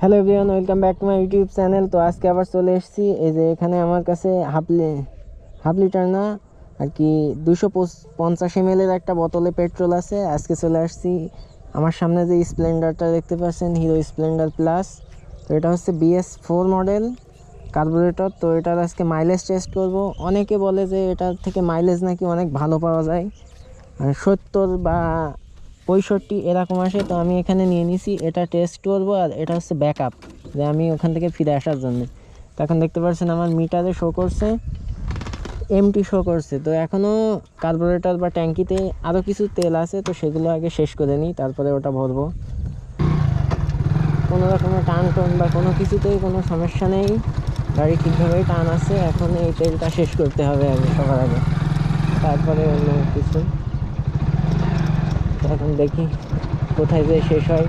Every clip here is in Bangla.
Hello everyone, welcome back to my YouTube channel. তো আজকে আবার চলে এসেছি। এই যে এখানে আমার কাছে হাফ লিটার না আর কি 250 ml একটা বোতলে পেট্রোল আছে। আজকে চলে আসছি আমার সামনে যে স্প্লেন্ডারটা দেখতে পাচ্ছেন, হিরো স্প্লেন্ডার প্লাস। তো এটা হচ্ছে BS4 মডেল কার্বোরেটর। তো এটার আজকে মাইলেজ টেস্ট করব। অনেকে বলে যে এটার থেকে মাইলেজ নাকি অনেক ভালো পাওয়া যায়, 70 বা 65 এরকম আসে। তো আমি এখানে নিয়ে নিছি, এটা টেস্ট করবো। আর এটা হচ্ছে ব্যাকআপ, যে আমি ওখান থেকে ফিরে আসার জন্য। তো এখন দেখতে পাচ্ছেন আমার মিটারে শো করছে এমটি শো করছে। তো এখনও কার্বোরেটর বা ট্যাঙ্কিতে আরও কিছু তেল আছে, তো সেগুলো আগে শেষ করে নিই, তারপরে ওটা ভরবো। কোনো রকমের টান টান বা কোনো কিছুতেই কোনো সমস্যা নেই, গাড়ি ঠিকভাবেই টান আছে। এখন এই তেলটা শেষ করতে হবে আগে, সবার আগে, তারপরে অন্য কিছু। এখন দেখি কোথায় যে শেষ হয়।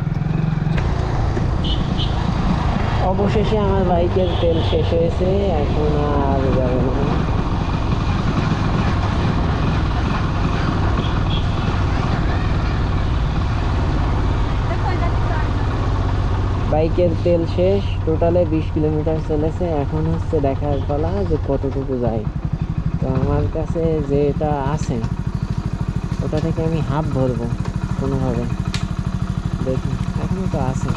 অবশেষে আমার বাইকের তেল শেষ হয়েছে, এখন আর যাবে না। বাইকের তেল শেষ, টোটালে 20 কিলোমিটার চলেছে। এখন হচ্ছে দেখার পালা যে কতটুকু যায়। তো আমার কাছে যেটা আছে ওটা থেকে আমি হাফ ভরবো কোনোভাবে, দেখি। এখনও তো আছে,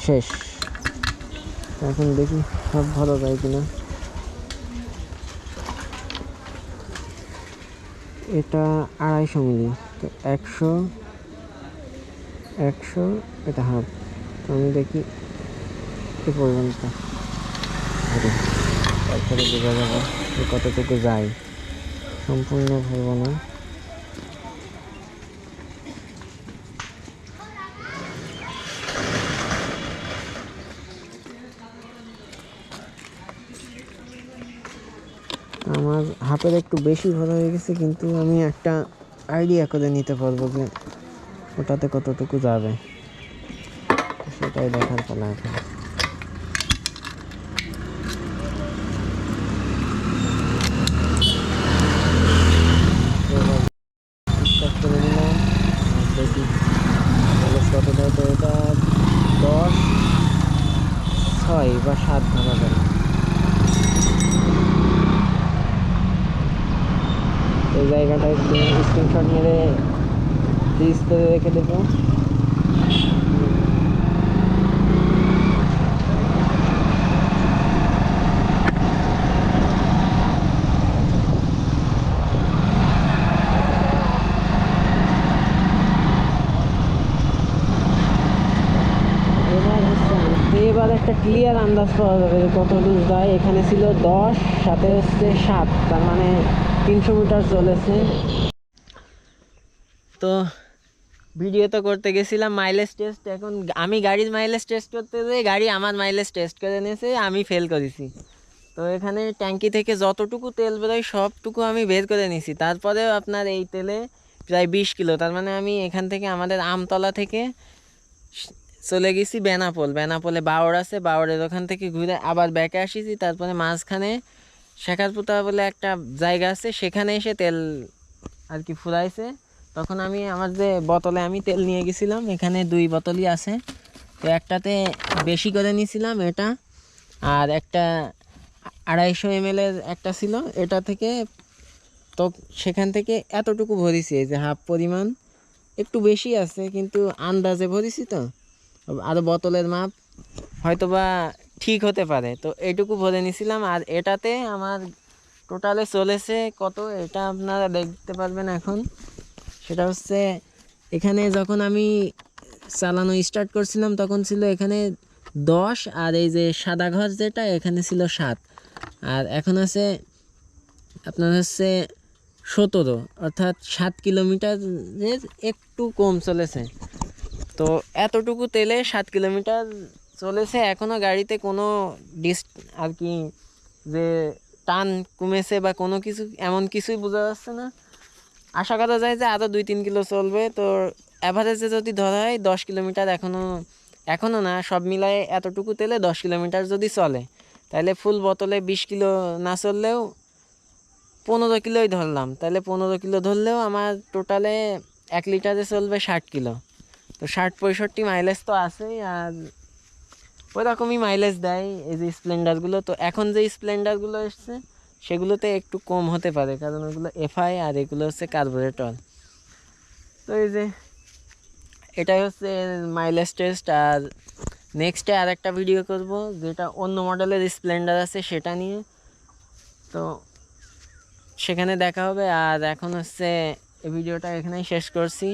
শেষ। এখন দেখি হাফ ভরা যায় কিনা। এটা 250 মিলি, তো 100 এটা হাফ। তো আমি দেখি এ পর্যন্ত, তারপরে বোঝা যাবে যে কতটুকু যায়। সম্পূর্ণ ভরবো না। আমার হাফের একটু বেশি ভরা হয়ে গেছে, কিন্তু আমি একটা আইডিয়া করে নিতে পারবো যে ওটাতে কতটুকু যাবে, সেটাই দেখার পালা এখন। স্টার্ট করে দিলাম, দেখি কতটা। তো এটা 10, 6 বা 7 ধরা যায়। এই জায়গাটা একটু স্ক্রিনশট মেরে ফ্রিজ করে রেখে দেবো। এবার একটা ক্লিয়ার আন্দাজ পাওয়া যাবে যে কত দূর যায়। এখানে ছিল 10, সাথে হচ্ছে 7, তার মানে 300 মিটার চলেছে। তো ভিডিও তো করতে গেছিলাম মাইলেজ টেস্ট, এখন আমি গাড়ির মাইলেজ টেস্ট করতে যেয়ে গাড়ি আমার মাইলেজ টেস্ট করে নিয়েছে, আমি ফেল করেছি। তো এখানে ট্যাঙ্কি থেকে যতটুকু তেল বেরোয় সবটুকু আমি বের করে নিয়েছি। তারপরেও আপনার এই তেলে প্রায় 20 কিলো, তার মানে আমি এখান থেকে আমাদের আমতলা থেকে চলে গেছি বেনাপোলে বাওড় আছে, বাওড়ের ওখান থেকে ঘুরে আবার ব্যাকে আসিছি। তারপরে মাঝখানে শেখারপুতা বলে একটা জায়গা আছে, সেখানে এসে তেল আর কি ফুরাইছে। তখন আমি আমার যে বোতলে আমি তেল নিয়ে গেছিলাম, এখানে 2 বোতলই আছে। তো একটাতে বেশি করে নিয়েছিলাম এটা, আর একটা 250 ml একটা ছিল, এটা থেকে। তো সেখান থেকে এতটুকু ভরিছি, এই যে হাফ পরিমাণ, একটু বেশি আছে কিন্তু আন্দাজে ভরিছি। তো আরও বোতলের মাপ হয়তো বা ঠিক হতে পারে, তো এইটুকু ভরে নিছিলাম। আর এটাতে আমার টোটালে চলেছে কত, এটা আপনারা দেখতে পারবেন এখন। সেটা হচ্ছে, এখানে যখন আমি চালানো স্টার্ট করছিলাম তখন ছিল এখানে 10, আর এই যে সাদা ঘর যেটা এখানে ছিল 7, আর এখন আছে আপনার হচ্ছে 17, অর্থাৎ 7 কিলোমিটারের একটু কম চলেছে। তো এতটুকু তেলে 7 কিলোমিটার চলেছে, এখনও গাড়িতে কোনো আর কি যে টান কমেছে বা কোনো কিছু এমন কিছুই বোঝা যাচ্ছে না। আশা করা যায় যে আরও 2-3 কিলো চলবে। তো অ্যাভারেজে যদি ধরা হয় 10 কিলোমিটার, এখনও না, সব মিলায়ে এতটুকু তেলে 10 কিলোমিটার যদি চলে, তাহলে ফুল বোতলে 20 কিলো না চললেও 15 কিলোই ধরলাম, তাহলে 15 কিলো ধরলেও আমার টোটালে 1 লিটারে চলবে 60 কিলো। তো 60-65 মাইলেজ তো আছেই, আর ওই রকমই মাইলেজ দেয় এই যে স্প্লেন্ডারগুলো। তো এখন যে স্প্লেন্ডারগুলো এসছে সেগুলোতে একটু কম হতে পারে, কারণ ওগুলো এফআই আর এগুলো হচ্ছে কার্বোরেটর। তো এই যে এটাই হচ্ছে মাইলেজ টেস্ট। আর নেক্সটে আর একটা ভিডিও করব যেটা অন্য মডেলের স্প্লেন্ডার আছে সেটা নিয়ে, তো সেখানে দেখা হবে। আর এখন হচ্ছে এই ভিডিওটা এখানেই শেষ করছি।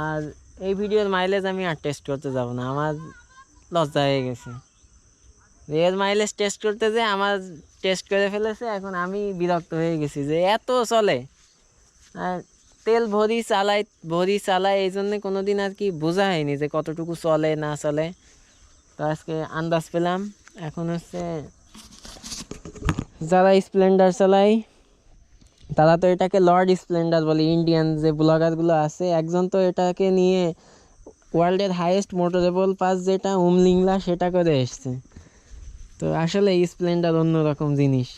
আর এই ভিডিওর মাইলেজ আমি আর টেস্ট করতে যাব না, আমার লজ্জা হয়ে গেছে। এর মাইলেজ টেস্ট করতে যে আমার টেস্ট করে ফেলেছে, এখন আমি বিরক্ত হয়ে গেছি যে এত চলে। আর তেল ভরি চালাই এই জন্যে কোনো দিন আর কি বোঝা হয়নি যে কতটুকু চলে না চলে। তো আজকে আন্দাজ পেলাম। এখন হচ্ছে যারা স্প্লেন্ডার চালায় তারা তো এটাকে লর্ড স্প্লেন্ডার বলে, ইন্ডিয়ান যে ব্লগারগুলো আছে, একজন তো এটাকে নিয়ে ওয়ার্ল্ডের হাইয়েস্ট মোটরেবল পাস যেটা উমলিংলা সেটা করে এসছে। তো আসলে স্প্লেন্ডার অন্যরকম জিনিস।